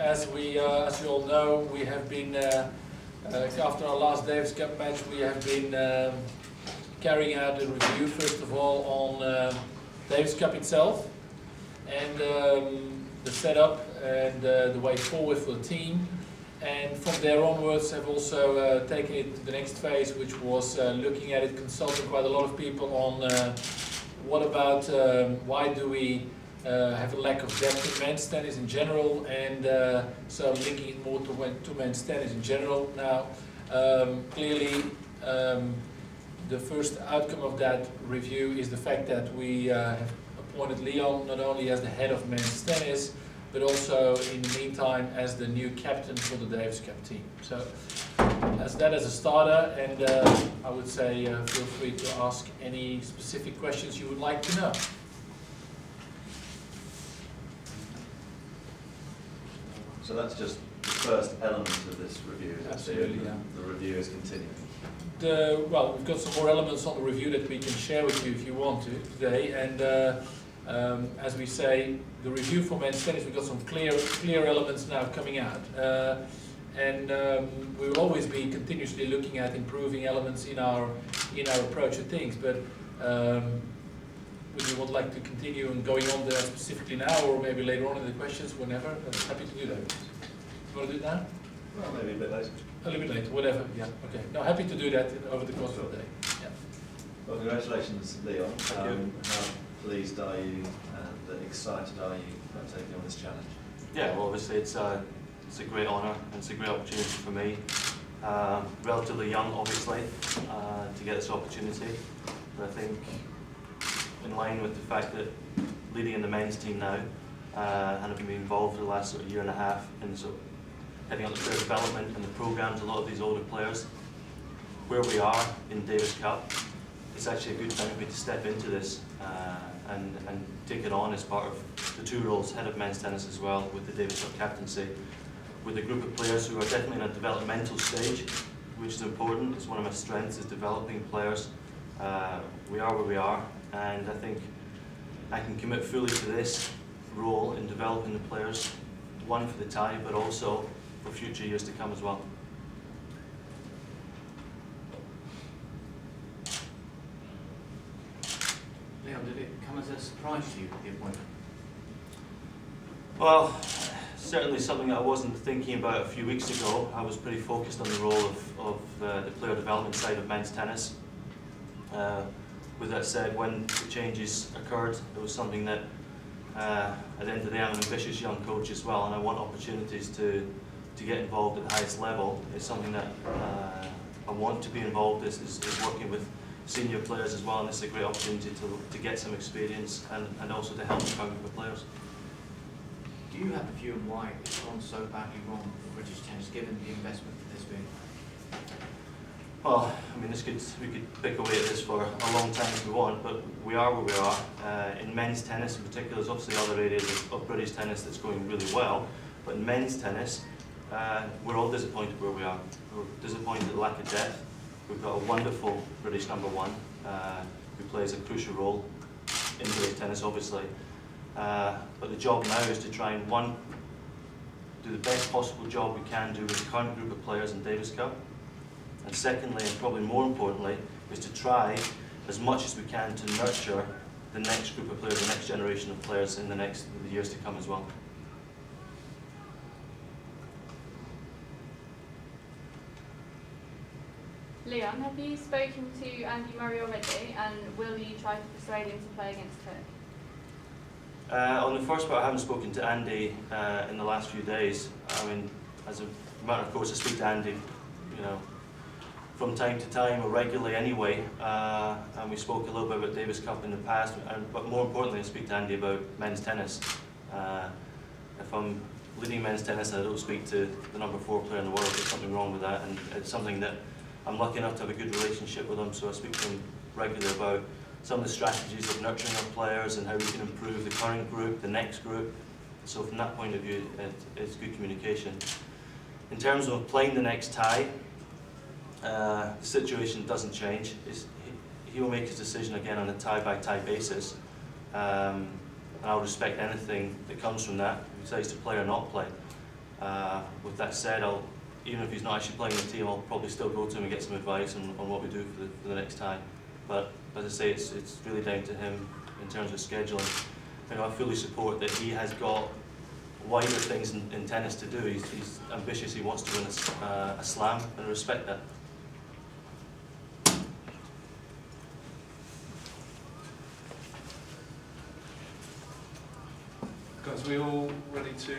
as you all know, we have been after our last Davis Cup match, we have been carrying out a review first of all on Davis Cup itself and the setup and the way forward for the team. And from there onwards, have also taken it to the next phase, which was looking at it, consulting quite a lot of people on what about why do we have a lack of depth in men's tennis in general, and so linking it more to men's tennis in general. Now, clearly, the first outcome of that review is the fact that we have appointed Leon not only as the head of men's tennis, but also in the meantime as the new captain for the Davis Cup team. So, as a starter, and I would say feel free to ask any specific questions you would like to know. So that's just the first element of this review. Absolutely, yeah. The review is continuing. Well, we've got some more elements on the review that we can share with you if you want to today. And as we say, the review for men's tennis, we've got some clear elements now coming out. And we will always be continuously looking at improving elements in our approach to things. But would you would like to continue and going on there specifically now, or maybe later on in the questions, whenever? I'm happy to do that. You want to do it now? Well, maybe a bit later. A little bit later, whatever. Yeah. Okay. No, happy to do that over the course of the day. Yeah. Well, congratulations, Leon. Thank you. How pleased are you and excited are you about taking on this challenge? Yeah, well, obviously it's a great honour and it's a great opportunity for me. Relatively young, obviously, to get this opportunity. But I think, in line with the fact that leading in the men's team now, and I've been involved for the last sort of year and a half in sort of heading up the player development and the programs, a lot of these older players, where we are in Davis Cup, it's actually a good time for me to step into this and take it on as part of the two roles, head of men's tennis as well, with the Davis Cup captaincy, with a group of players who are definitely in a developmental stage, which is important. It's one of my strengths, is developing players. We are where we are, and I think I can commit fully to this role in developing the players, one for the tie, but also for future years to come as well. Leon, did it come as a surprise to you, the appointment? Well, certainly something that I wasn't thinking about a few weeks ago. I was pretty focused on the role of the player development side of men's tennis. With that said, when the changes occurred, it was something that, at the end of the day, I'm an ambitious young coach as well, and I want opportunities to get involved at the highest level. It's something that I want to be involved in, is working with senior players as well, and it's a great opportunity to get some experience and also to help the current group of players. Do you have a view on why it's gone so badly wrong for British tennis, given the investment that there's been? Well, I mean, we could pick away at this for a long time if we want, but we are where we are. In men's tennis in particular, there's obviously other areas of British tennis that's going really well, but in men's tennis, we're all disappointed where we are. We're disappointed at the lack of depth. We've got a wonderful British number one who plays a crucial role in British tennis, obviously. But the job now is to try and, one, do the best possible job we can do with the current group of players in Davis Cup. And secondly, and probably more importantly, is to try as much as we can to nurture the next group of players, the next generation of players in the years to come as well. Leon, have you spoken to Andy Murray already, and will you try to persuade him to play against Turk? On the first part, I haven't spoken to Andy in the last few days. I mean, as a matter of course, I speak to Andy, you know, from time to time or regularly anyway, and we spoke a little bit about Davis Cup in the past, but more importantly I speak to Andy about men's tennis. If I'm leading men's tennis and I don't speak to the number 4 player in the world, there's something wrong with that, and it's something that I'm lucky enough to have a good relationship with him, so I speak to him regularly about some of the strategies of nurturing our players and how we can improve the current group, the next group. So from that point of view, it's good communication. In terms of playing the next tie, the situation doesn't change. He will make his decision again on a tie-by-tie basis, and I'll respect anything that comes from that, if he decides to play or not play. With that said, even if he's not actually playing the team, I'll probably still go to him and get some advice on what we do for the next time. But as I say, it's really down to him in terms of scheduling. I fully support that he has got wider things in tennis to do. He's ambitious, he wants to win a slam, and I respect that. Guys, we all ready to